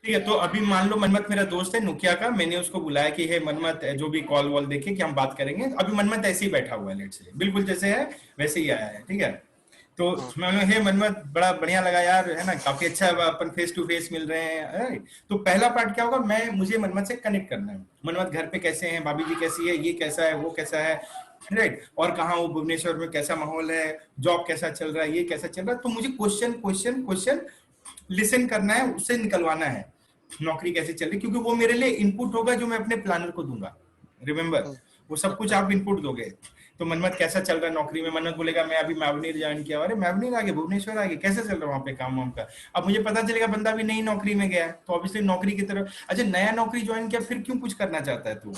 ठीक है, तो अभी मान लो मनमत मेरा दोस्त है नोकिया का, मैंने उसको बुलाया कि हे मनमत जो भी कॉल वॉल देखे कि हम बात करेंगे। अभी मनमत ऐसे ही बैठा हुआ है, लेट से बिल्कुल जैसे है वैसे ही आया है, ठीक है। तो हाँ। मैं हे मनमत, बड़ा बढ़िया लगा यार, है ना, काफी अच्छा अपन फेस टू फेस मिल रहे हैं, right? तो पहला पार्ट क्या होगा, मुझे मनमत से कनेक्ट करना है। मनमत घर पे कैसे हैं, भाभी जी कैसी है, ये कैसा है, वो कैसा है, राइट, और कहाँ वो भुवनेश्वर में कैसा माहौल है, जॉब कैसा चल रहा है, ये कैसा चल रहा है। तो मुझे क्वेश्चन क्वेश्चन क्वेश्चन लिसन करना है, उससे निकलवाना है नौकरी कैसे चल रही, क्योंकि वो मेरे लिए इनपुट होगा जो मैं अपने प्लानर को दूंगा। रिमेंबर, वो सब कुछ अच्छा। आप इनपुट दोगे। तो मनमत कैसा चल रहा है नौकरी में, मनमत बोलेगा मैं अभी मैवनीर ज्वाइन किया, अरे मैवनीर आगे, भुवनेश्वर आगे, कैसे चल रहा है वहाँ पे काम वाम का। अब मुझे पता चलेगा बंदा भी नई नौकरी में गया है, तो ऑब्वियसली नौकरी की तरफ, अच्छा नया नौकरी ज्वाइन किया फिर क्यों कुछ करना चाहता है तू।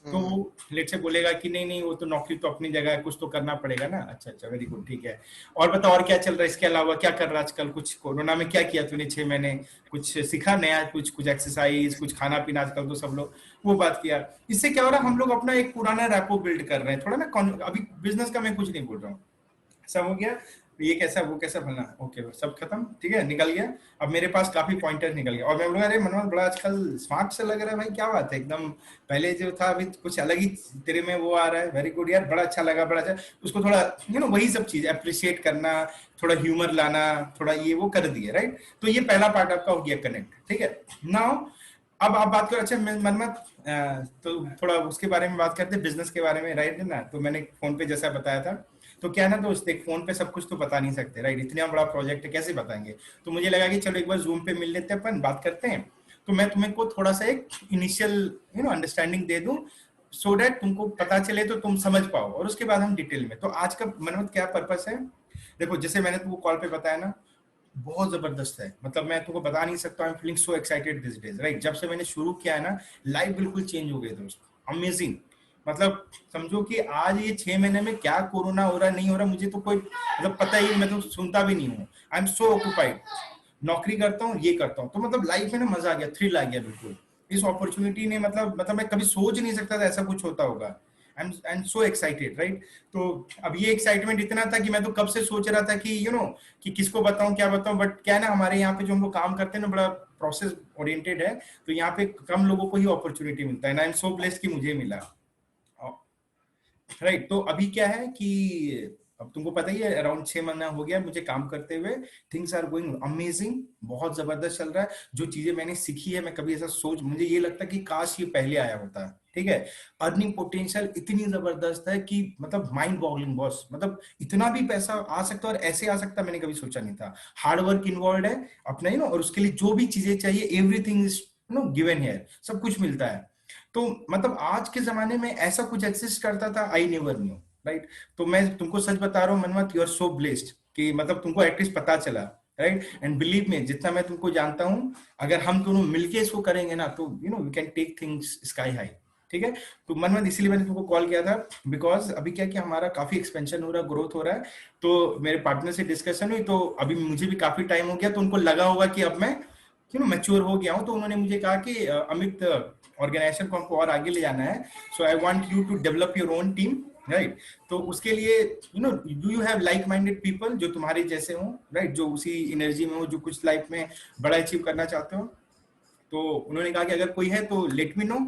तो वो लेट से बोलेगा कि नहीं नहीं, वो तो नौकरी तो अपनी जगह है, कुछ तो करना पड़ेगा ना। अच्छा अच्छा, वेरी गुड, ठीक है। और बता, और क्या चल रहा है, इसके अलावा क्या कर रहा है आजकल, कुछ कोरोना में क्या किया तूने 6 महीने, कुछ सीखा नया, कुछ कुछ एक्सरसाइज, कुछ खाना पीना, आजकल तो सब लोग वो बात किया। इससे क्या हो रहा है, हम लोग अपना एक पुराना रैपो बिल्ड कर रहे हैं थोड़ा ना। अभी बिजनेस का मैं कुछ नहीं बोल रहा हूँ, सब हो गया, ये कैसा वो कैसा फलना, ओके सब खत्म, ठीक है, निकल गया। अब मेरे पास काफी पॉइंटर्स निकल गया, और मैं बोला अरे मनोज बड़ा आजकल स्मार्ट से लग रहा है भाई, क्या बात है, एकदम पहले जो था अभी कुछ अलग ही तेरे में वो आ रहा है, वेरी गुड यार, बड़ा अच्छा लगा, बड़ा अच्छा। उसको थोड़ा वही सब चीज अप्रिशिएट करना, थोड़ा ह्यूमर लाना, थोड़ा ये वो कर दिए, राइट। तो ये पहला पार्ट आपका हो गया कनेक्ट, ठीक है। नाउ अब आप बात करो, अच्छा मनमत, तो थोड़ा उसके बारे में बात करते हैं, बिजनेस के बारे में, राइट ना। तो मैंने फोन पे जैसा बताया था, तो क्या ना दोस्त, एक फोन पे सब कुछ तो बता नहीं सकते, राइट, इतना बड़ा प्रोजेक्ट है कैसे बताएंगे। तो मुझे लगा कि चलो एक बार जूम पे मिल लेते हैं, अपन बात करते हैं। तो मैं तुम्हें को थोड़ा सा एक इनिशियल अंडरस्टैंडिंग दे दूं, सो दैट तुमको पता चले तो तुम समझ पाओ, और उसके बाद हम डिटेल में। तो आज का मनमत क्या पर्पस है, देखो जैसे मैंने तुमको कॉल पे बताया ना, बहुत जबरदस्त है, मतलब मैं तुमको बता नहीं सकता, I am feeling so excited this days, right. जब से मैंने शुरू किया है ना, लाइफ बिल्कुल चेंज हो गई दोस्त, अमेजिंग। मतलब समझो कि आज ये 6 महीने में क्या कोरोना हो रहा नहीं हो रहा मुझे तो कोई मतलब पता ही, मैं तो सुनता भी नहीं हूँ। आई एम सो ऑक्यूपाइड, नौकरी करता हूँ, ये करता हूँ, तो मतलब लाइफ में ना मजा आ गया, थ्रिल आ गया बिल्कुल। इस अपॉर्चुनिटी ने मतलब मैं कभी सोच नहीं सकता था ऐसा कुछ होता होगा। I am so excited, right. तो अब ये एक्साइटमेंट इतना था कि मैं तो कब से सोच रहा था कि कि किसको बताऊं क्या बताऊं, बट क्या है ना, हमारे यहाँ पे जो हम लोग काम करते हैं ना, बड़ा प्रोसेस ओरिएंटेड है, तो यहाँ पे कम लोगों को ही अपॉर्चुनिटी मिलता है, आई एम सो ब्लेस्ड कि मुझे मिला, राइट। तो अभी क्या है कि अब तुमको पता ही है, अराउंड 6 महीना हो गया मुझे काम करते हुए, थिंग्स आर गोइंग अमेजिंग, बहुत जबरदस्त चल रहा है। जो चीजें मैंने सीखी है, मैं कभी ऐसा सोच, मुझे ये लगता है कि काश ये पहले आया होता, ठीक है। अर्निंग पोटेंशियल इतनी जबरदस्त है कि मतलब माइंड बॉगलिंग बॉस, मतलब इतना भी पैसा आ सकता है और ऐसे आ सकता है, मैंने कभी सोचा नहीं था। हार्ड वर्क इन्वॉल्व है अपना और उसके लिए जो भी चीजें चाहिए, एवरीथिंग इज गिवन हियर, सब कुछ मिलता है। तो मतलब आज के जमाने में ऐसा कुछ एग्जिस्ट करता था, आई नेवर न्यू, राइट। तो मैं तुमको सच बता रहा हूँ Manmat, you are so blessed कि मतलब तुमको एटलीस्ट पता चला, राइट। एंड बिलीव में, जितना मैं तुमको जानता हूँ, अगर हम दोनों मिलके इसको करेंगे ना, तो we can take things sky high, ठीक है। तो मनमत इसीलिए मैंने तुमको कॉल किया था, बिकॉज अभी क्या कि हमारा काफी एक्सपेंशन हो रहा है, ग्रोथ हो रहा है। तो मेरे पार्टनर से डिस्कशन हुई, तो अभी मुझे भी काफी टाइम हो गया, तो उनको लगा होगा कि अब मैं मैच्योर हो गया हूं, तो उन्होंने मुझे कहा कि अमित, ऑर्गेनाइजेशन को हमको और आगे ले जाना है, so I want you to develop your own team, right. तो उसके लिए do you have like minded people जो तुम्हारे जैसे हो, राइट, जो उसी एनर्जी में हो, जो कुछ लाइफ में बड़ा अचीव करना चाहते हो। तो उन्होंने कहा कि अगर कोई है तो let me know,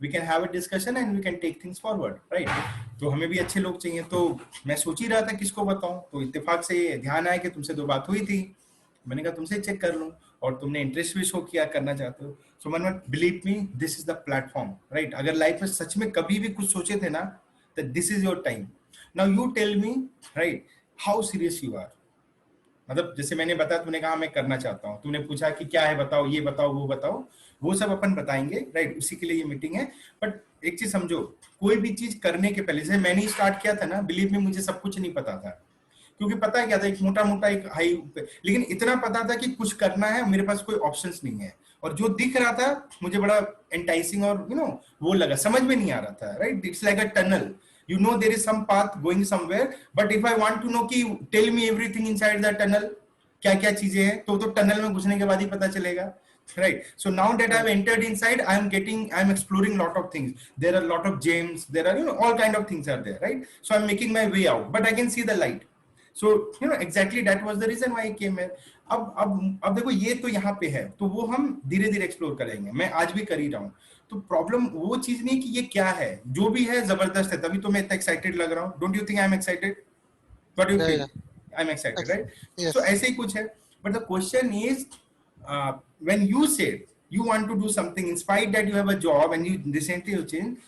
we can have a discussion and we can take things forward, right. तो हमें भी अच्छे लोग चाहिए, तो मैं सोच ही रहा था किसको बताऊं, तो इत्तेफाक से ध्यान आया कि तुमसे 2 बात हुई थी, मैंने कहा तुमसे चेक कर लूं, और तुमने इंटरेस्ट भी शो किया, करना चाहते हो। So Manmat, believe me, this is the platform, right. अगर लाइफ में सच में कभी भी कुछ सोचे थे ना, तो this is your time. Now you tell me, right, how serious you are. मतलब जैसे मैंने बताया, तूने कहा मैं करना चाहता हूँ, तूने पूछा कि क्या है बताओ, ये बताओ वो बताओ, वो सब अपन बताएंगे, राइट, उसी के लिए ये मीटिंग है। बट एक चीज समझो, कोई भी चीज करने के पहले, जैसे मैंने स्टार्ट किया था ना, बिलीव में मुझे सब कुछ नहीं पता था, क्योंकि पता है क्या था, एक मोटा मोटा एक हाई, लेकिन इतना पता था कि कुछ करना है, मेरे पास कोई ऑप्शंस नहीं है, और जो दिख रहा था मुझे बड़ा एंटाइसिंग, और वो लगा, समझ में नहीं आ रहा था, right. It's like a tunnel, there is some path going somewhere, but if I want to know कि tell me everything inside the tunnel, क्या क्या चीजें हैं, तो टनल में घुसने के बाद ही पता चलेगा, right. So now that I've entered inside, I'm exploring lot of things, there are lot of gems, there are all kind of things are there, right. So I'm making my way out, but I can see the light. So you know exactly that was the reason why I came here. अब देखो ये तो यहाँ पे है, तो वो हम धीरे धीरे एक्सप्लोर करेंगे, मैं आज भी कर ही रहा हूँ। तो प्रॉब्लम वो चीज नहीं कि ये क्या है, जो भी है जबरदस्त है, तभी तो मैं इतना एक्साइटेड लग रहा हूँ। Don't you think I am excited? What do you Yeah, feel? yeah. I am excited, right? So Yes. ऐसे ही कुछ है। But the question is, when you said you want to do something in spite that you have a job and you recently you change,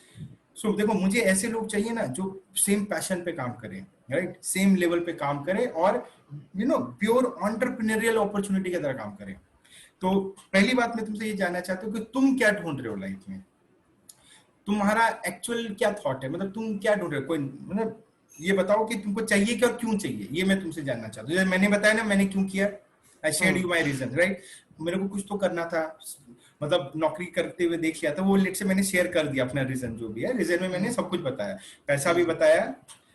so देखो मुझे ऐसे लोग चाहिए ना जो सेम पैशन पे काम करें, राइट, सेम लेवल पे काम करें और you know pure entrepreneurial opportunity की तरह काम करें। तो पहली बात मैं तुमसे ये जानना चाहता हूँ कि तुम क्या ढूंढ रहे हो लाइफ में, तुम्हारा एक्चुअल क्या थॉट है, मतलब तुम क्या ढूंढ रहे हो, कोई मतलब ये बताओ कि तुमको चाहिए क्या और क्यों चाहिए, ये मैं तुमसे जानना चाहता हूँ। जैसे मैंने बताया ना मैंने क्यों किया, I shared Hmm. You my reason, right. मेरे को कुछ तो करना था, मतलब नौकरी करते हुए देख लिया था, वो लेट से मैंने शेयर कर दिया अपना रीजन, जो भी है रीजन में मैंने Hmm. सब कुछ बताया, पैसा भी Hmm. बताया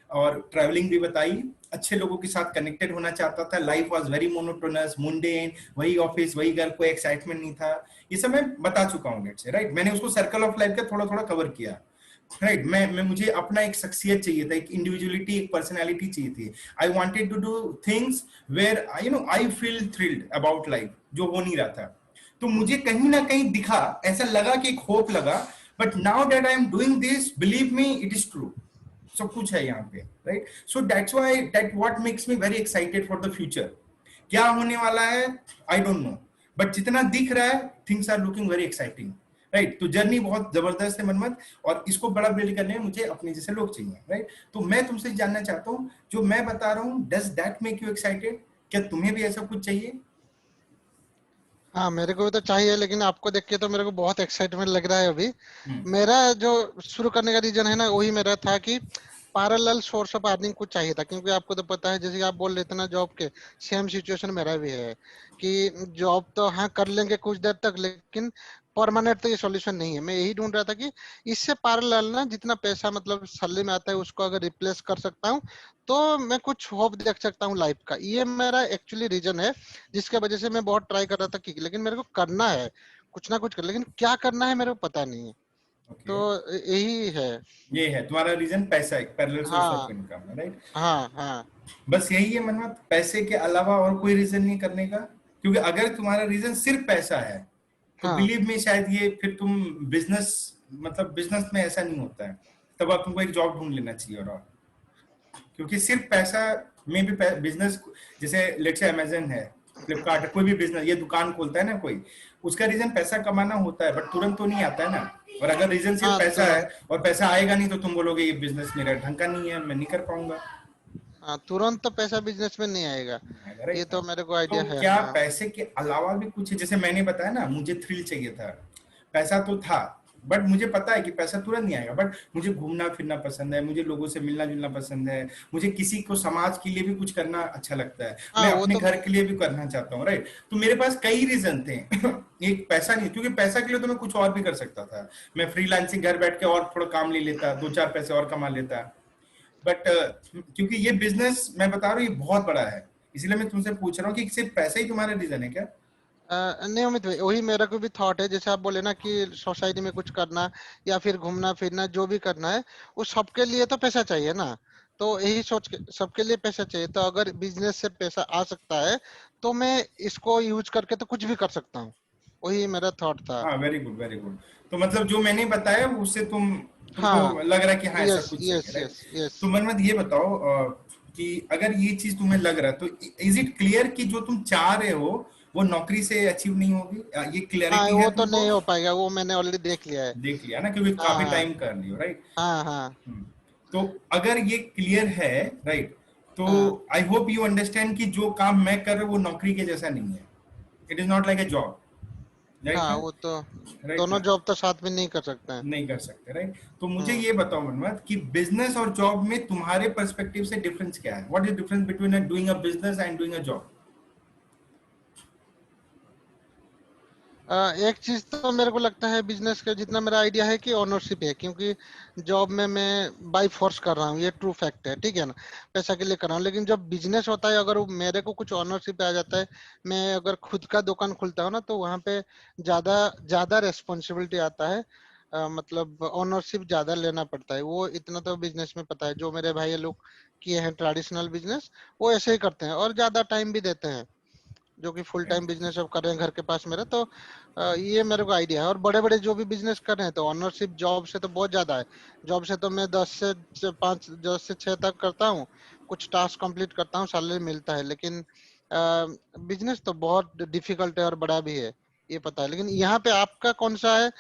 और ट्रैवलिंग भी बताई, अच्छे लोगों के साथ कनेक्टेड होना चाहता था, life was very monotonous mundane, वही ऑफिस वही घर, कोई एक्साइटमेंट नहीं था, ये सब मैं बता चुका हूँ लेट से, राइट। मैंने उसको सर्कल ऑफ लाइफ का थोड़ा थोड़ा कवर किया, राइट। मैं मुझे अपना एक शख्सियत चाहिए था, एक इंडिविजुअलिटी, एक पर्सनालिटी चाहिए थी। I wanted to do things where you know I feel thrilled about life, जो हो नहीं रहा था। तो मुझे कहीं ना कहीं दिखा, ऐसा लगा कि एक होप लगा, but now that I am doing this, believe me it is true, सब कुछ है यहाँ पे, right. So that's why that what makes me very excited for the future. क्या होने वाला है आई डोंट नो, बट जितना दिख रहा है things are looking very exciting, right. तो जर्नी बहुत जबरदस्त है मनमत, और इसको बड़ा बिल्ड करने में मुझे अपने जैसे लोग चाहिए, राइट। तो मैं तुमसे जानना चाहता हूँ, जो मैं बता रहा हूँ does that make you excited? क्या तुम्हें भी ऐसा कुछ चाहिए? हाँ, मेरे को भी तो चाहिए, लेकिन आपको देख के तो मेरे को बहुत एक्साइटमेंट लग रहा है अभी। हम्म। मेरा जो शुरू करने का रीजन है ना, वही मेरा था कि पैरेलल सोर्स ऑफ अर्निंग कुछ चाहिए था, क्योंकि आपको तो पता है, जैसे कि आप बोल रहे थे ना जॉब के, सेम सिचुएशन मेरा भी है कि जॉब तो हाँ कर लेंगे कुछ देर तक, लेकिन परमानेंट तो ये सॉल्यूशन नहीं है। मैं यही ढूंढ रहा था कि इससे पैरेलल ना जितना पैसा मतलब सैलरी में आता है उसको अगर रिप्लेस कर सकता हूँ तो मैं कुछ होप देख सकता हूँ लाइफ का। ये मेरा एक्चुअली रीजन है जिसके वजह से मैं बहुत ट्राई कर रहा था कि लेकिन मेरे को करना है कुछ ना कुछ कर, लेकिन क्या करना है मेरे को पता नहीं है। ओके, तो यही है। ये है तुम्हारा रीजन, पैसा, एक पैरेलल सोर्स ऑफ हाँ, इनकम, राइट। हाँ, हाँ, बस यही है मनमत, पैसे के अलावा और कोई रीजन नहीं करने का? क्योंकि अगर तुम्हारा रीजन सिर्फ पैसा है तो हाँ, बिलीव में शायद ये फिर तुम बिजनेस, मतलब बिजनेस में ऐसा नहीं होता है, तब आप तुमको एक जॉब ढूंढ लेना चाहिए। और क्योंकि सिर्फ पैसा में भी बिजनेस, जैसे लेट्स से अमेजन है, फ्लिपकार्ट है, कोई भी बिजनेस, ये दुकान खोलता है ना कोई, उसका रीजन पैसा कमाना होता है, बट तुरंत तो नहीं आता है ना। और अगर रीजन सिर्फ हाँ, पैसा है तुरंत। और पैसा आएगा नहीं, तो तुम बोलोगे ये बिजनेस मेरा ढंग का नहीं है, मैं नहीं कर पाऊंगा, हाँ, तुरंत तो पैसा बिजनेस में नहीं आएगा। ये राइट। तो मेरे को तो आइडिया है। क्या हाँ, पैसे के अलावा भी कुछ है? जैसे मैंने बताया ना मुझे थ्रिल चाहिए था, पैसा तो था, बट मुझे पता है कि पैसा तुरंत नहीं आएगा, बट मुझे घूमना फिरना पसंद है, मुझे लोगों से मिलना जुलना पसंद है, मुझे किसी को समाज के लिए भी कुछ करना अच्छा लगता है, हाँ, मैं वो अपने तो। घर के लिए भी करना चाहता हूँ, राइट। तो मेरे पास कई रीजन थे एक पैसा नहीं, क्योंकि पैसा के लिए तो मैं कुछ और भी कर सकता था, मैं फ्रीलांसिंग घर बैठ के और थोड़ा काम ले लेता, दो चार पैसे और कमा लेता, बट क्योंकि ये बिजनेस मैं बता रहा हूँ ये बहुत बड़ा है, इसलिए मैं तुमसे पूछ रहा हूँ कि सिर्फ पैसा ही तुम्हारा रीजन है क्या? नहीं अमित भाई, वही मेरा को भी थॉट है, जैसे आप बोले ना कि सोसाइटी में कुछ करना या फिर घूमना फिरना जो भी करना है, उस सबके लिए तो पैसा चाहिए ना। तो यही सोच के सबके लिए पैसा चाहिए, तो अगर बिजनेस से पैसा आ सकता है तो मैं इसको यूज करके तो कुछ भी कर सकता हूँ। वही मेरा थॉट था। हाँ, वेरी गुड वेरी गुड। तो मतलब जो मैंने बताया उससे तुमको हाँ। लग रहा है कि हाँ ऐसा यस, कुछ चाहिए, यस, राइट। Yes, yes. तो मनमत ये बताओ कि अगर ये चीज तुम्हें लग रहा है तो इज इट क्लियर कि जो तुम चाह रहे हो वो नौकरी से अचीव नहीं होगी? ये हाँ, क्लैरिटी वो है तो तुमको? नहीं हो पाएगा, वो मैंने ऑलरेडी देख लिया है। देख लिया ना, क्योंकि काफी हाँ, टाइम कर लियो, राइट। हाँ, हाँ, तो अगर ये क्लियर है, राइट, तो हाँ, आई होप यू अंडरस्टैंड कि जो काम मैं कर रहा हूँ वो नौकरी के जैसा नहीं है, it is not like a job, right हाँ, ना? वो तो राइट दोनों ना? जॉब तो साथ में नहीं कर सकते हैं। नहीं कर सकते, राइट। तो मुझे हम्म। ये बताओ मनमत कि बिजनेस और जॉब में तुम्हारे पर्सपेक्टिव से डिफरेंस क्या है? What is difference between doing a business and doing a job? एक चीज तो मेरे को लगता है बिजनेस का जितना मेरा आइडिया है कि ओनरशिप है, क्योंकि जॉब में मैं बाई फोर्स कर रहा हूँ, ये ट्रू फैक्ट है, ठीक है ना, पैसा के लिए कर रहा हूँ। लेकिन जब बिजनेस होता है, अगर वो मेरे को कुछ ओनरशिप आ जाता है, मैं अगर खुद का दुकान खुलता हूँ ना, तो वहाँ पे ज्यादा ज्यादा रेस्पॉन्सिबिलिटी आता है। मतलब ओनरशिप ज्यादा लेना पड़ता है, वो इतना तो बिजनेस में पता है, जो मेरे भाई लोग किए हैं ट्रेडिशनल बिजनेस, वो ऐसे ही करते हैं और ज्यादा टाइम भी देते हैं, जो कि फुल टाइम बिजनेस अब कर रहे हैं घर के पास मेरे। तो ये मेरे को आइडिया है। और बड़े बड़े जो भी बिजनेस कर रहे हैं तो ऑनरशिप जॉब से तो बहुत ज्यादा है। जॉब से तो मैं 10 से 5, 10 से 6 तक करता हूँ, कुछ टास्क कंप्लीट करता हूँ, सैलरी मिलता है। लेकिन बिजनेस तो बहुत डिफिकल्ट है और बड़ा भी है, ये पता है। लेकिन यहाँ पे आपका कौन सा है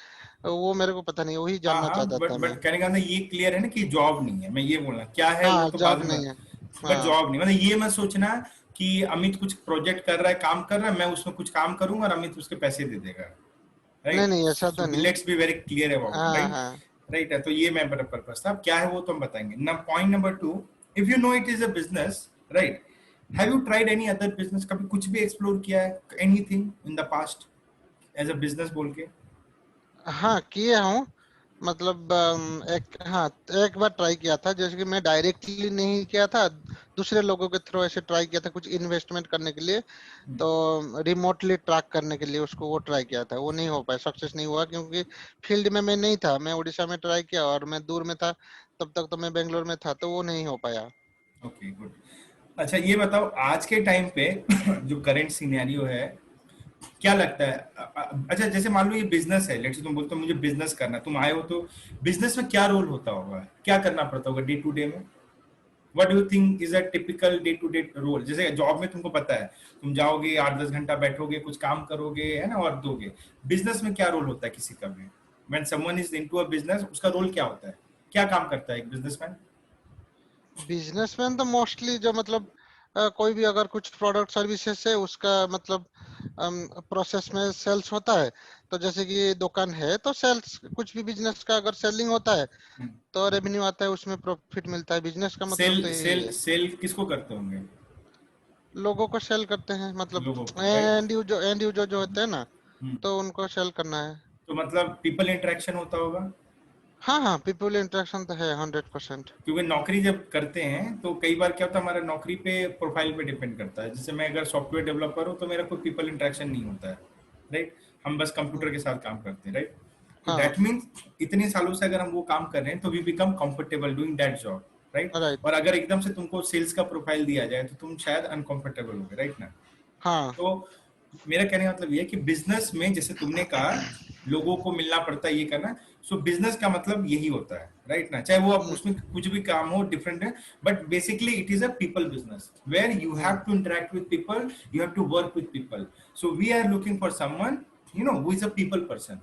वो मेरे को पता नहीं, वही हाँ जानना हाँ, चाहता था बट मैं। कहने का मतलब ये क्लियर है ना कि जॉब नहीं है, मैं ये बोलना क्या है वो हाँ, तो बाद जॉब में, नहीं है। बट हाँ, जॉब नहीं, मतलब ये मत सोचना कि अमित कुछ प्रोजेक्ट कर रहा है, काम कर रहा है, मैं उसमें कुछ काम करूंगा और अमित उसके पैसे दे देगा, नहीं राइट? नहीं, ऐसा सो तो नहीं। Let's be very clear about it, हाँ राइट? हाँ। राइट है, तो ये मैं बड़ा पर्पस था। अब क्या है वो तो हम बताएंगे ना। Point number 2, if you know it is a business, right, have you tried any other business? कभी कुछ भी एक्सप्लोर किया है, anything in the past as a business बोल के? हाँ, किए हूँ। मतलब एक बार ट्राई किया था, जैसे कि मैं डायरेक्टली नहीं किया था, दूसरे लोगों के थ्रू ऐसे ट्राई किया था कुछ इन्वेस्टमेंट करने के लिए। तो रिमोटली ट्रैक करने के लिए उसको वो ट्राई किया था, वो नहीं हो पाया, सक्सेस नहीं हुआ, क्योंकि फील्ड में मैं नहीं था। मैं उड़ीसा में ट्राई किया और मैं दूर में था, तब तक तो मैं बेंगलोर में था, तो वो नहीं हो पाया। Okay, good. अच्छा ये बताओ, आज के टाइम पे जो करंट सिनेरियो है, क्या लगता है? अच्छा जैसे मान लो ये बिजनेस है, लेट्स तुम बोलते हो मुझे बिजनेस करना है, तुम आए हो तो बिजनेस में क्या रोल होता होगा, क्या करना पड़ता होगा डे टू डे में? What do you think is a typical day to day role? जैसे जॉब में तुमको पता है, तुम जाओगे 8-10 घंटा बैठोगे, कुछ काम करोगे, है ना, और दोगे। बिजनेस में क्या रोल होता है किसी का भी? When someone is into a business, उसका रोल क्या होता है, क्या काम करता है एक बिजनेसमैन? बिजनेसमैन तो मोस्टली जो मतलब कोई भी अगर कुछ प्रोडक्ट सर्विसेज है उसका मतलब प्रोसेस में सेल्स होता है। तो जैसे कि दुकान है तो सेल्स, कुछ भी बिजनेस का अगर सेलिंग होता है तो रेवेन्यू आता है, उसमें प्रॉफिट मिलता है। बिजनेस का मतलब तो सेल यही सेल है, सेल किसको करते होंगे? लोगों को सेल करते हैं, मतलब लोगों को, राइट? एंड यूजर जो होते हैं ना, तो उनको सेल करना है। तो मतलब पीपल इंटरेक्शन होता होगा, हाँ हाँ, पीपल इंटरेक्शन तो है 100%। क्योंकि नौकरी जब करते हैं तो कई बार क्या होता है, हमारा नौकरी पे प्रोफाइल पे डिपेंड करता है। जैसे मैं अगर सॉफ्टवेयर डेवलपर हूँ तो मेरा कोई पीपल इंटरेक्शन नहीं होता है, राइट? हम बस कंप्यूटर के साथ काम करते हैं, राइट? तो हाँ, दैट मीन्स इतने सालों से अगर हम वो काम कर रहे हैं तो we become comfortable doing that job, right? Right. और अगर एकदम से तुमको सेल्स का प्रोफाइल दिया जाए तो तुम शायद अनकंफर्टेबल होगे, राइट ना? हाँ। तो मेरा कहने का मतलब ये है कि बिजनेस में जैसे तुमने कहा लोगों को मिलना पड़ता है, ये करना, सो बिजनेस का मतलब यही होता है, राइट ना? चाहे वो अब हम्म, उसमें कुछ भी काम हो डिफरेंट है, but basically it is a people business where you have hmm, to interact with people, you have to work with people. So we are looking for someone who is a people person,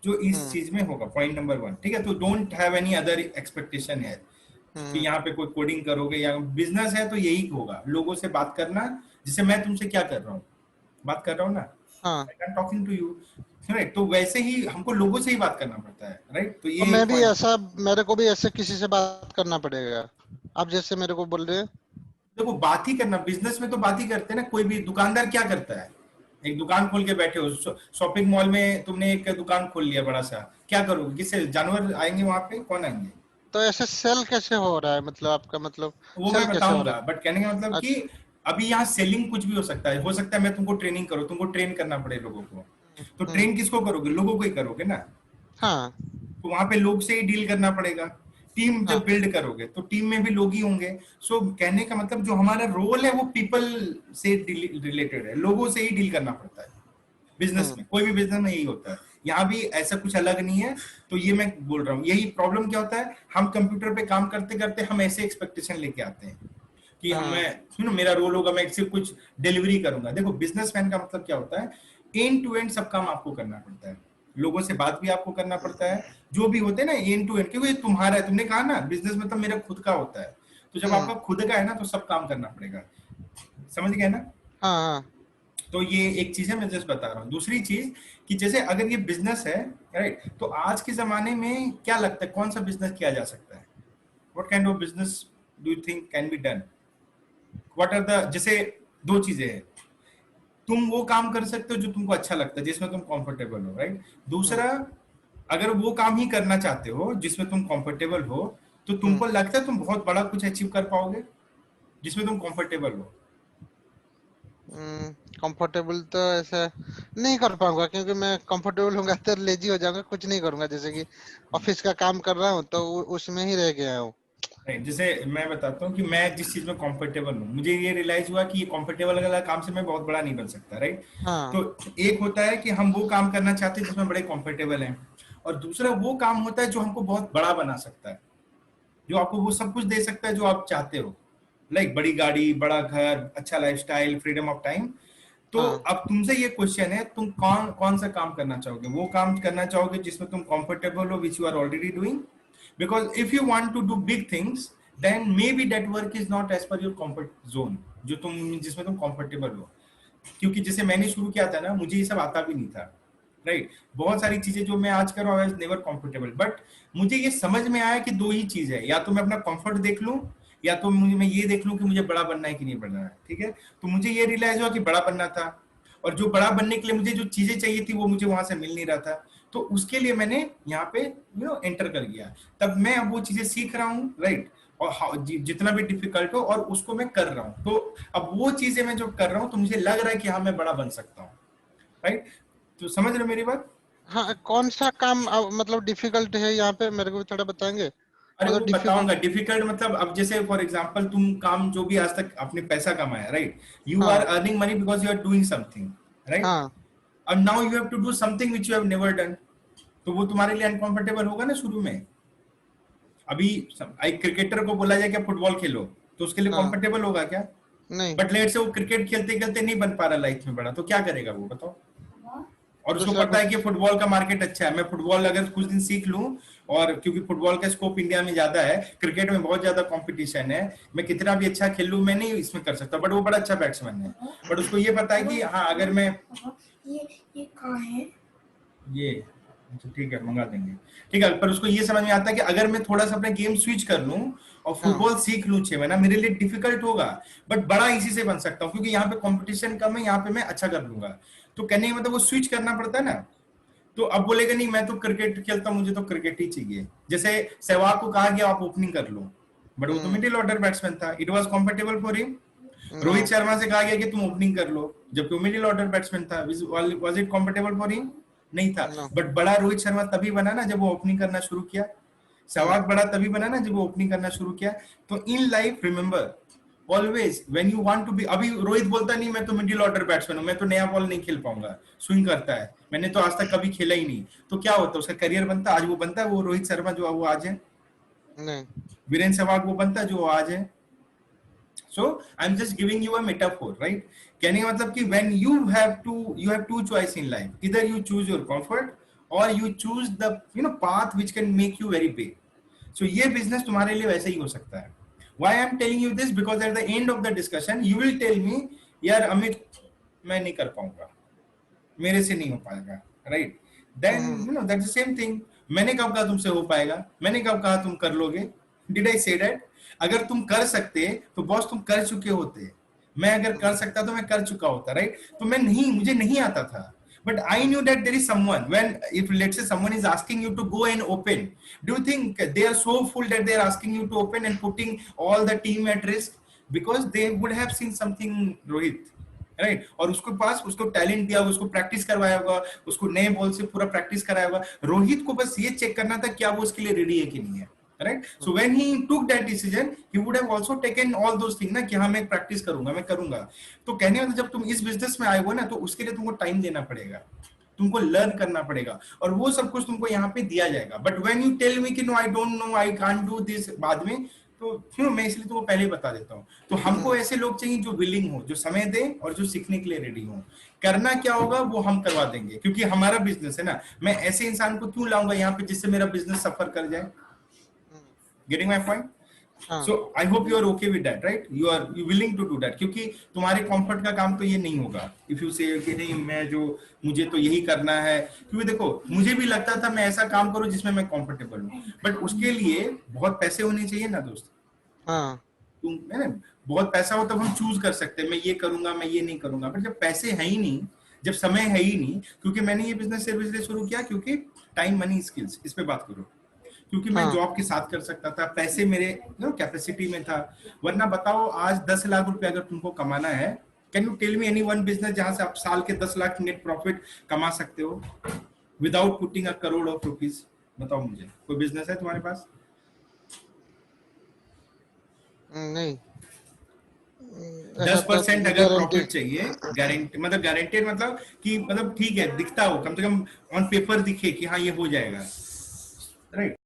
जो इस हम्म, चीज में होगा। Point number 1, ठीक है? तो don't have any other expectation है कि हम्म, यहाँ पे कोई कोडिंग करोगे, या बिजनेस है तो यही होगा, लोगों से बात करना। जैसे मैं तुमसे क्या कर रहा हूँ, बात कर रहा हूँ ना, हाँ। I am talking to you, right? तो वैसे ही हमको लोगों से ही बात करना पड़ता है, राइट? तो तो ये मैं भी पॉइंट। ऐसा, मेरे को भी ऐसे किसी से बात करना पड़ेगा, आप जैसे मेरे को बोल रहे हैं। देखो बात ही करना, बिजनेस में तो बात ही करते हैं ना। कोई भी दुकानदार क्या करता है, एक दुकान खोल के बैठे हो, शॉपिंग मॉल में तुमने एक दुकान खोल लिया बड़ा सा, क्या करोगे? किससे जानवर आएंगे वहां पे, कौन आएंगे? तो ऐसे सेल कैसे हो रहा है, मतलब आपका मतलब वो सेल मैं कैसे हो बताऊंगा, रहा बट कहने का मतलब है? कि अच्छा। अभी यहाँ सेलिंग कुछ भी हो सकता है मैं तुमको ट्रेनिंग करूँ, तुमको ट्रेन करना पड़े लोगों को, तो हम्म, ट्रेन किसको करोगे? लोगों को ही करोगे ना। हाँ तो वहां पे लोग से ही डील करना पड़ेगा। टीम जब हाँ। बिल्ड करोगे तो टीम में भी लोग ही होंगे। सो कहने का मतलब जो हमारा रोल है वो पीपल से रिलेटेड है, लोगों से ही डील करना पड़ता है बिजनेस हम्म, में। कोई भी बिजनेस में यही होता है, यहाँ भी ऐसा कुछ अलग नहीं है। तो ये मैं बोल रहा हूँ, यही प्रॉब्लम क्या होता है, हम कंप्यूटर पे काम करते करते हम ऐसे एक्सपेक्टेशन लेके आते हैं कि हम हाँ मैं सुनो मेरा रोल होगा, मैं सिर्फ कुछ डिलीवरी करूंगा। देखो बिजनेसमैन का मतलब क्या होता है, एंड टू एंड सब काम आपको करना पड़ता है, लोगों से बात भी आपको करना पड़ता है, जो भी होते हैं ना एंड टू एंड, क्योंकि ये तुम्हारा है। तुमने कहा ना बिजनेस मतलब मेरा खुद का होता है, तो जब हम्म, आपका खुद का है ना तो सब काम करना पड़ेगा, समझ गए ना? हाँ हाँ। तो ये एक चीज है, मैं जस्ट बता रहा हूँ। दूसरी चीज कि जैसे अगर ये बिजनेस है, राइट, तो आज के जमाने में क्या लगता है कौन सा बिजनेस किया जा सकता है? What kind of business do you think can be done? What are the, जैसे दो चीजें हैं, तुम वो काम कर सकते हो जो तुमको अच्छा लगता है, जिसमें तुम कंफर्टेबल हो, राइट? हम्म, दूसरा, अगर वो काम ही करना चाहते हो जिसमें तुम कंफर्टेबल हो, तो हम्म, तुमको लगता है तुम बहुत बड़ा कुछ अचीव कर पाओगे जिसमें तुम कंफर्टेबल हो? कंफर्टेबल तो ऐसा नहीं कर पाऊंगा, क्योंकि मैं कंफर्टेबल होऊंगा तो लेजी हो जाऊंगा, कुछ नहीं करूंगा। जैसे कि ऑफिस का काम कर रहा हूँ तो उसमें ही रह गया हूँ। नहीं, जैसे मैं बताता हूँ कि मैं जिस चीज में कंफर्टेबल हूँ, मुझे ये रियलाइज हुआ कि ये कंफर्टेबल वाला काम से मैं बहुत बड़ा नहीं बन सकता, राइट? हाँ तो एक होता है कि हम वो काम करना चाहते हैं जिसमें बड़े कंफर्टेबल हैं, और दूसरा वो काम होता है जो हमको बहुत बड़ा बना सकता है, जो आपको वो सब कुछ दे सकता है जो आप चाहते हो, लाइक बड़ी गाड़ी, बड़ा घर, अच्छा लाइफस्टाइल, फ्रीडम ऑफ टाइम। तो हाँ अब तुमसे ये क्वेश्चन है, तुम कौन कौन सा काम करना चाहोगे? वो काम करना चाहोगे जिसमें तुम कंफर्टेबल हो, which you are already doing? Because if you want to do big things, then may be that work is not as per your comfort zone, जो तुम जिसमें तुम कंफर्टेबल हो। क्योंकि जैसे मैंने शुरू किया था ना, मुझे ये सब आता भी नहीं था, राइट? बहुत सारी चीजें जो मैं आज कर रहा हूँ, I was never comfortable, but मुझे ये समझ में आया कि दो ही चीज है, या तो मैं अपना कंफर्ट देख लूं, या तो मुझे मैं ये देख लूं कि मुझे बड़ा बनना है कि नहीं बनना है, ठीक है? तो मुझे ये रियलाइज हुआ कि बड़ा बनना था, और जो बड़ा बनने के लिए मुझे जो चीजें चाहिए थी वो मुझे वहां से मिल नहीं रहा था। तो उसके लिए मैंने यहाँ पे एंटर कर गया। तब मैं अब वो चीजें सीख रहा हूँ, राइट? और जितना भी डिफिकल्ट हो, और उसको मैं कर रहा हूँ। तो अब वो चीजें मैं जो कर रहा हूँ, तो मुझे लग रहा है कि हाँ, मैं बड़ा बन सकता हूँ, राइट? तो समझ रहे हो मेरी बात? हाँ। कौन सा काम मतलब डिफिकल्ट है यहाँ पे, मेरे को भी थोड़ा बताएंगे? अरे मतलब वो डिफिकल्ट। बताऊंगा। डिफिकल्ट मतलब, अब जैसे फॉर एग्जांपल तुम काम जो भी आज तक आपने पैसा कमाया, राइट? यू आर हाँ earning money because you are doing something, right? हाँ और now you have to do something which you have never done. तो वो तुम्हारे लिए अनकंफर्टेबल होगा ना शुरू में। अभी एक क्रिकेटर को बोला जाए कि फुटबॉल खेलो, तो उसके लिए हाँ। कंफर्टेबल होगा क्या? नहीं। बट लेट से वो क्रिकेट खेलते खेलते नहीं बन पा रहा लाइफ में बड़ा, तो क्या करेगा वो, बताओ? और उसको दूसरा पता है कुछ। कि फुटबॉल का मार्केट अच्छा है, मैं फुटबॉल अगर कुछ दिन सीख लूं, और क्योंकि फुटबॉल का स्कोप इंडिया में ज्यादा है, क्रिकेट में बहुत ज्यादा कंपटीशन है, मैं कितना भी अच्छा खेल लूं, मैं नहीं इसमें कर सकता, बट वो बड़ा अच्छा बैट्समैन है। बट उसको ये पता है कि हाँ, अगर मैं ये कहाँ है, ये, अच्छा ठीक है, मंगा देंगे। ठीक है, पर उसको ये समझ में आता है कि अगर मैं थोड़ा सा अपना गेम स्विच कर लूं और हाँ। फुटबॉल सीख लूं 6 महीना, मेरे लिए डिफिकल्ट होगा, बट बड़ा इसी से बन सकता हूँ, क्योंकि यहाँ पे कंपटीशन कम है, यहाँ पे मैं अच्छा कर लूंगा। तो कहने का मतलब वो स्विच करना पड़ता है ना। तो अब बोलेगा नहीं, मैं तो क्रिकेट खेलता हूं, मुझे तो क्रिकेट ही चाहिए। जैसे सहवाग को कहा गया आप ओपनिंग कर लो, बट वो तो हम्म। मिडिल ऑर्डर बैट्समैन था, it was comfortable for him. No. Rohit Sharma से कहा गया कि तुम ओपनिंग कर लो, जबकि वो मिडिल ऑर्डर बैट्समैन था, was it comfortable for him? नहीं था। नो। बट बड़ा रोहित शर्मा तभी बना ना जब वो ओपनिंग करना शुरू किया। हम्म। सहवाग बड़ा तभी बना ना जब वो ओपनिंग करना शुरू किया। तो in life remember, always when you want to be, अभी रोहित बोलता नहीं मैं तो मिडिल ऑर्डर बैट्समैन हूं, मैं तो नया बॉल नहीं खेल पाऊंगा, स्विंग करता है, मैंने तो आज तक कभी खेला ही नहीं। तो क्या होता है, उसका करियर बनता, आज वो बनता है वो रोहित शर्मा जो वो आज है, नहीं। वीरेंद्र सहवाग वो बनता है जो आज है। So I am just giving you a metaphor, right? कहने का मतलब कि when you have two choice in life, इधर यू चूज योर कंफर्ट, और you choose the path which can make you very big. So ये business तुम्हारे लिए वैसे ही हो सकता है। Why I am telling you this? Because at the end of the discussion, you will tell me, यार अमित, मैं नहीं कर पाऊंगा, मेरे से नहीं हो पाएगा, right? Then hmm. That's the same thing. मैंने कब कहा तुमसे हो पाएगा? मैंने कब कहा तुम कर लोगे? Did I say that? अगर तुम कर सकते तो बॉस तुम कर चुके होते। मैं अगर कर हम्म। सकता तो मैं कर चुका होता, राइट? तो मैं नहीं, मुझे नहीं आता था, but I knew that there is someone, when if let's say someone is asking you to go and open, do you think they are so full that they are asking you to open and putting all the team at risk? Because they would have seen something, Rohit, right? और उसके पास, उसको talent दिया, उसको practice करवाया होगा, उसको नए ball से पूरा प्रैक्टिस कराया होगा। रोहित को बस ये चेक करना था क्या वो उसके लिए रेडी है कि नहीं है, right? So when he took that decision, he would have also taken all those thing ना, कि हाँ मैं प्रैक्टिस करूंगा, मैं करूंगा। तो कहने का जब तुम इस बिजनेस में आए हो ना, तो उसके लिए तुमको टाइम देना पड़ेगा, तुमको लर्न करना पड़ेगा, और वो सब कुछ तुमको यहाँ पे दिया जाएगा। But when you tell me कि no I don't know, I can't do this बाद में, तो मैं इसलिए तुमको पहले ही बता देता हूँ। तो हमको ऐसे लोग चाहिए जो विलिंग हो, जो समय दे और जो सीखने के लिए रेडी हो। करना क्या होगा वो हम करवा देंगे, क्योंकि हमारा बिजनेस है ना। मैं ऐसे इंसान को क्यों लाऊंगा यहाँ पे जिससे मेरा बिजनेस सफर कर जाए? Getting my point? हाँ। So I hope you are okay with that, right? You willing to do that, क्योंकि तुम्हारे कंफर्ट का काम तो ये नहीं होगा इफ यू से कि नहीं मैं जो, मुझे तो यही करना है। क्योंकि देखो, मुझे भी लगता था मैं ऐसा काम करूं जिसमें मैं कंफर्टेबल हूं, बट उसके लिए बहुत पैसे होने चाहिए ना दोस्त। हाँ। तुम है ना, बहुत पैसा हो तब हम चूज कर सकते हैं, मैं ये करूंगा, मैं ये नहीं करूंगा। बट जब पैसे है ही नहीं, जब समय है ही नहीं, क्योंकि मैंने ये बिजनेस सर्विस इसलिए शुरू किया क्योंकि टाइम मनी स्किल्स, इस पे बात करो, क्योंकि मैं हाँ। जॉब के साथ कर सकता था, पैसे मेरे कैपेसिटी में था। वरना बताओ, आज 10 लाख रुपए अगर तुमको कमाना है, can you tell me any one business जहां से आप साल के 10 लाख नेट प्रॉफिट कमा सकते हो without putting a crore of rupees? बताओ मुझे, कोई बिजनेस है तुम्हारे पास? नहीं, ऐसा दस तो परसेंट अगर गारंटी। प्रॉफिट चाहिए, गारंटी मतलब गारंटेड मतलब कि मतलब ठीक है दिखता हो, कम से कम ऑन पेपर दिखे कि हाँ ये हो जाएगा, राइट।